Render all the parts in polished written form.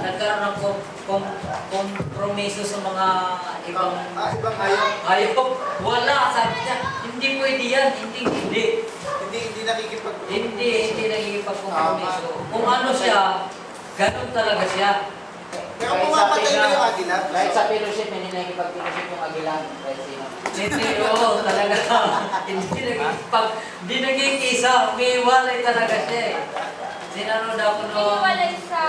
nagkaroon ng kompromiso sa mga ibang ibang hayop. Wala, sabi niya, hindi pwede yan, hindi. Hindi nakikipag... Hindi nakikipag-kompromiso. Kung ano siya, ganun talaga siya. Pero pumamatay ba yung agila? Kahit sa fellowship, hindi nakikipag-fellowship yung agilan. Kahit sino. Hindi, oo, talaga. Hindi nagkikisa, may walay talaga siya eh. Sinanood ako nung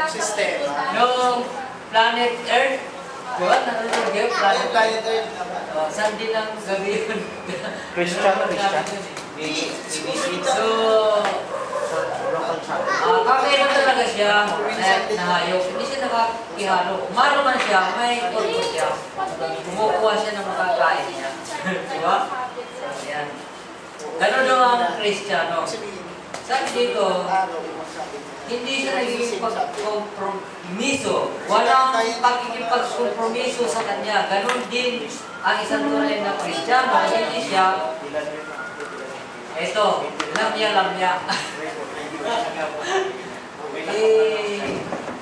Sistema. yung Planet Earth. Diba? Nanonood kayo? Planet Earth. Sunday ng gabi yun. Christian. So, Local channel. kakailan talaga siya na hayop. Hindi siya nakakihalo. Umano man siya, may pulpo siya. Kumukuha siya ng makakain niya. Diba? So, yan. Ganun daw ang Kristiyano. Sabi dito, hindi siya nagkikipag-kompromiso. Walang pagkikipag-kompromiso sa kanya. Ganon din ang isang tunay na Kristiyano. Hindi siya, ito, lamya.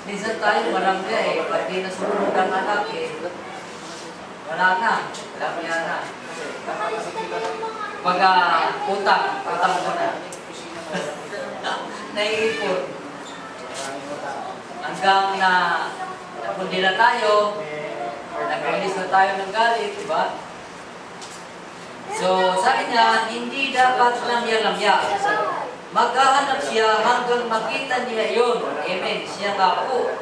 Minsan tayo malamya eh. Pag di nasunod ang anak eh, wala na. Lamya na. Pag utang mo na. Naiipon. Hanggang na napundi na tayo, nag-release na tayo ng galit, diba? So, sabi niya, hindi dapat lamya-lamya. Maghahanap siya hanggang makita niya yun. Amen. Siya nga po.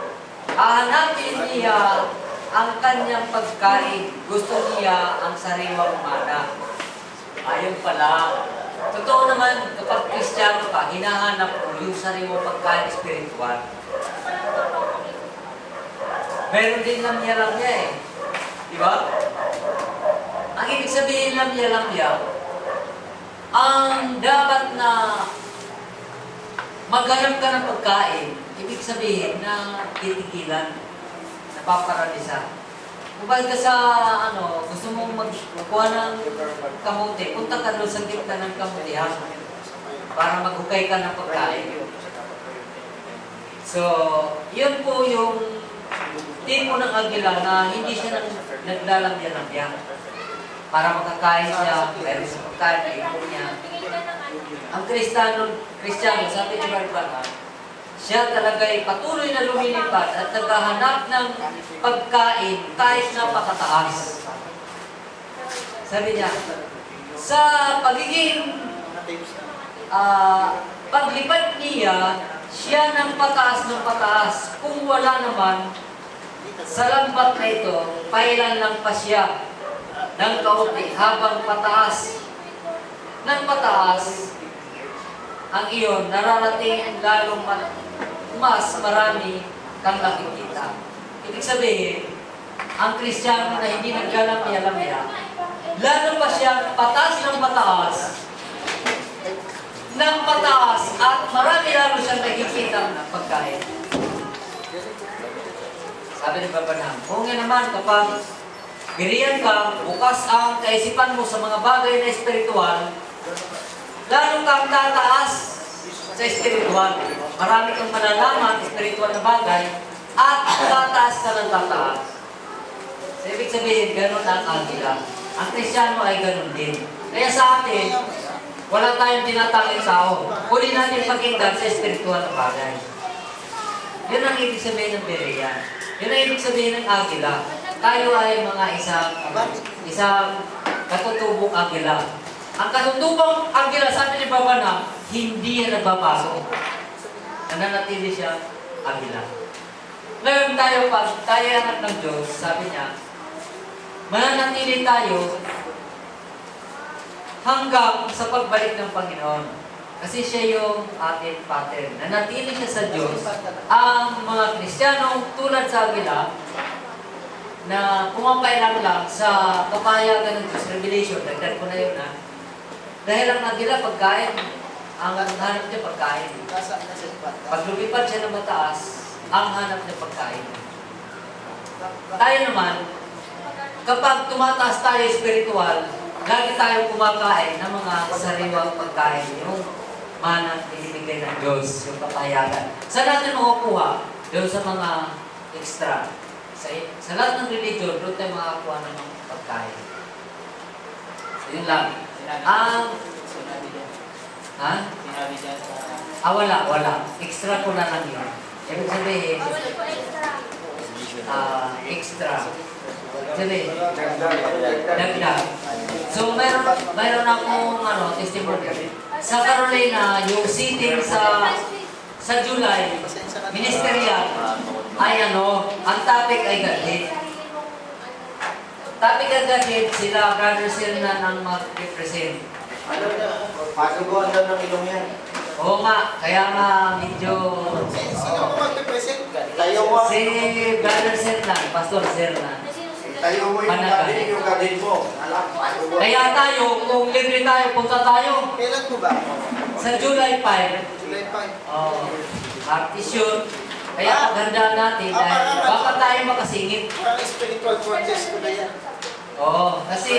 Hahanapin niya ang kanyang pagkain. Gusto niya ang sariwang mana. Ayun pala. Totoo naman, kapag Kristiyano ka, hinahanap mo yung sariwang pagkain espiritual. Meron din lamya-lamya eh. Di ba? Ang ibig sabihin lamya-lamya, ang dapat na maghanap ka ng pagkain, ibig sabihin na titigilan, napaparalisa. Kung ka sa, gusto mong magkuha ng kamuti, punta ka doon sa gitna ng kamutihan para maghukay ka ng pagkain. So, yun po yung tipo ng agila na hindi siya naglalambya-lambya. Para makakain siya, pero sa pagkain na ipon niya. Ang Kristiyano, sabi ni Barbara, siya talaga ay patuloy na lumilipad at naghahanap ng pagkain kahit napakataas. Sabi niya, sa pagiging paglipad niya, siya ng pataas. Kung wala naman, sa lambat na ito, pailan lang pa siya ng kaunti habang pataas. Nang pataas, ang iyon, nararating lalong mas marami kang nakikita. Ibig sabihin, ang Kristiyano na hindi naglalamya-lamya, lalo pa siya pataas ng pataas, at marami lalo siyang nakikita ng pagkain. Sabi ni Babanang, kung nga naman kapag giriyan ka, bukas ang kaisipan mo sa mga bagay na espiritual, lalo kang tataas sa espiritual. Marami kang malalaman espiritual na bagay at tataas ka ng tataas. So, ibig sabihin, ganun ang agila. Ang Kristiyano ay ganun din. Kaya sa atin, wala tayong tinatanging tao. Huli natin pakinggan sa espiritual na bagay. Yun ang ibig sabihin ng Berean. Yun ang ibig sabihin ng agila. Tayo ay mga isang katutubong agila. Ang katutubong agila, sabi ni Babana, hindi yan nagbabago. Nananatili siya agila. Ngayon tayo anak ng Diyos, sabi niya, mananatili tayo hanggang sa pagbalik ng Panginoon. Kasi siya yung ating pattern. Nanatili siya sa Diyos. Ang mga Kristiyanong tulad sa agila, na pumapailang lang sa kapahayagan ng Diyos, Revelation, dagdag ko na yun dahil ang agila pagkain, ang hanap niya pagkain. Pag lumipad siya ng mataas, ang hanap niya pagkain. Tayo naman, kapag tumataas tayo spiritual, lagi tayong kumakain ng mga sariwang pagkain, yung manang binibigay ng Diyos, yung kapahayagan. Saan natin makukuha? Doon sa mga extra. Sa lahat ng religion, doon tayo makakuha ng mga pagkain. So, yun lang. Sinabi dyan. Ha? Sinabi dyan sa... Wala. Extra ko na lang yun. Ibig sabihin, extra. Sabihin, dagdag. So, mayroon akong testimony. Sa Carolina, yung sitting sa July, ministerial, ay ang topic ay gadget. Topic ay gadget, sila Brother Sirnan ang mag-represent. Pasubuan daw ng ilong yan. Oo nga, kaya nga medyo... Sino ko mag-represent? Tayo mo. Si Brother Sirnan, Pastor Sirnan. Tayo mo yung gadin mo. Kaya tayo, kung libre tayo, punta tayo. Kailan mo ba? Sa July 5. July 5. Artist yun. Kaya paghandaan natin dahil baka tayo makasingit. Parang spiritual forces ko na yan. Oo, kasi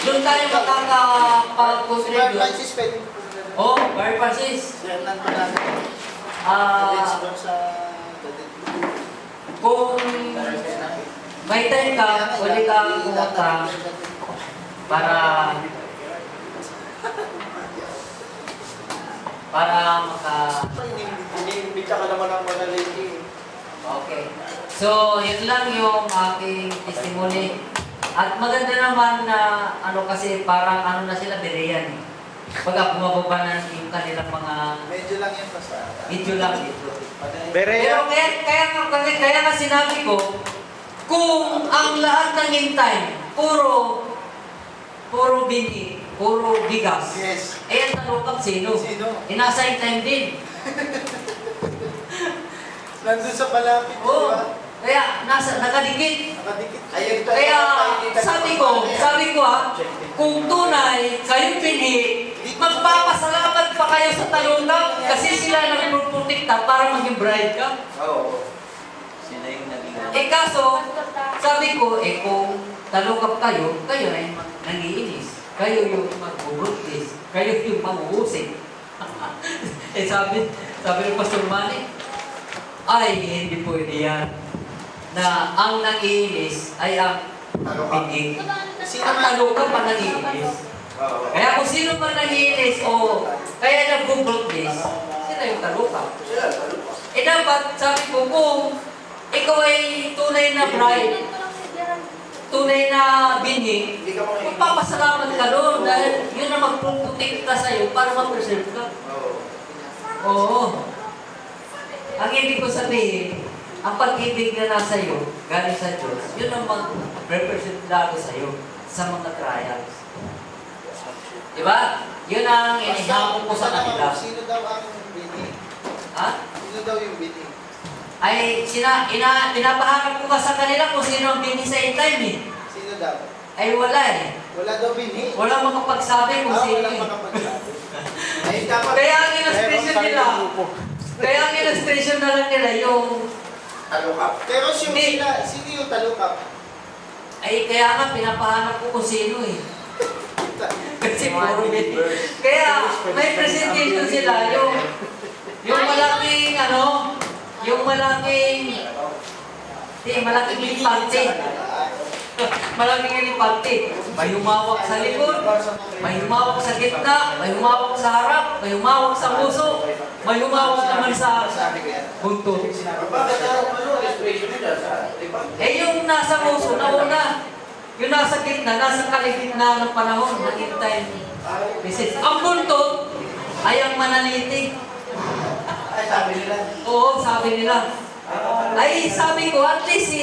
doon tayo Si Bar makakapag-contribute. Francis, pwede mo. Oo, Bar Francis. Sirnan ko natin. Ah, Doon sa gadin. kung may time ka, pwede ka pumunta para Iniimbita ka naman ng mga lady. Okay. So, yun lang yung aking testimony. At maganda naman na kasi parang na sila beriyan eh. Pagka bumababa na yung kanilang mga Medyo lang yan basta. video lang dito. Pero Pero kaya nga sinabi ko, kung ang lahat ng hintay, puro bini, puro bigas, Yes. ang talukap sino? Sino? Inasa time din. Nandun sa palapit, di Oo. ba? Kaya nakadikit. Nakadikit. Ayun tayo. Kaya sabi ko kung tunay kayong pinhi, magpapasalamat pa kayo sa talukap kasi sila nagpuprotekta para maging bride ka. Oo. Sila yung naging... Kaso, sabi ko, kung talukap kayo ay nangiinis. Kayo yung magbubuntis. Kayo yung mamuhusik. sabi ng Pastor Manny, ay, hindi pwede yan. Na ang nangiinis ay ang pinhi. Ang talukap ang nangiinis. Oo. Kaya kung sino man nangiinis o kaya nagbubuntis, sila yung talukap. Dapat, sabi ko, kung ikaw ay tunay na bride, tunay na binhi, Hindi ka mga magpapasalamat ka doon dahil yun ang magpuputik ka sa'yo para mag-preserve ka. Oo. Oo. Ang ibig ko sabihin, ang pag-ibig na nasa iyo, galing sa Diyos, yun ang mag-represent lalo sa iyo sa mga trials. Diba? Yun ang inihamon ko sa kanila. Sino daw ang bini? Ha? Sino daw yung bini? Ay, pinapaharap ko ka sa kanila kung sino ang bini sa time eh. Sino daw? Ay, wala eh. Wala daw bini? Wala makapagsabi kung sino Walang eh. makapagsabi. Ay, dapat... Kaya ang illustration Meron nila, sariling grupo. kaya ang illustration na lang nila yung, Talukap. Pero Hindi. sino yung talukap? ay kaya nga pinapahanap ko kung sino eh. Kasi puro bini. Kaya may presentation sila, yung malaking yung malaking elipante. Malaking elipante. May humawak sa likod, may humawak sa gitna, may humawak sa harap, may humawak sa puso, may humawak naman sa buntot. Yung nasa puso, nauna. Yung nasa gitna, nasa kaligitna ng panahon, naghintay ni Mrs. Ang buntot ay ang mananiti. Ay, sabi nila. Oo, sabi nila. Ay, sabi ko, at least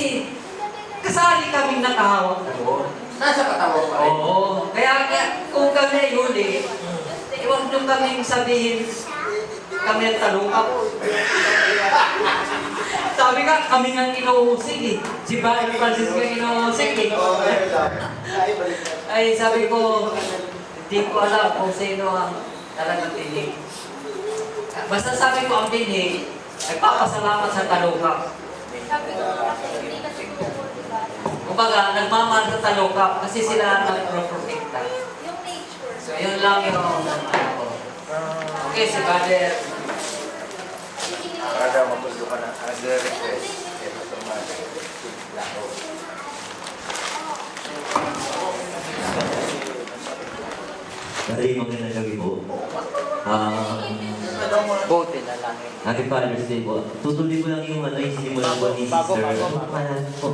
kasali kaming nakahawak doon. Nasa katawan pa rin. Oo. Kaya kung kami ay huli, huwag nyo kaming sabihin kami ang talukap. Sabi nga, kami nga inuusig eh. Si Barry Francis nga inuusig eh. Oo, meron lang. Ay, balik na. Ay, sabi ko, hindi ko alam kung sino ang talagang pinhi. Basta sabi ko ang pinhi, ay papasalamat sa talukap. Kumbaga, nagmamahal sa talukap kasi sila nagproprotekta. So, yun lang yung ano ko. Okay, si Brother Para daw matulog ka na. Nagre-request. Ito sa mga. Lako. Dari magandang gabi po. Buti na lang yun. Happy Father's Day po. Tutuloy ko lang yung isimulan po ni Bago, Sister. bago. Po.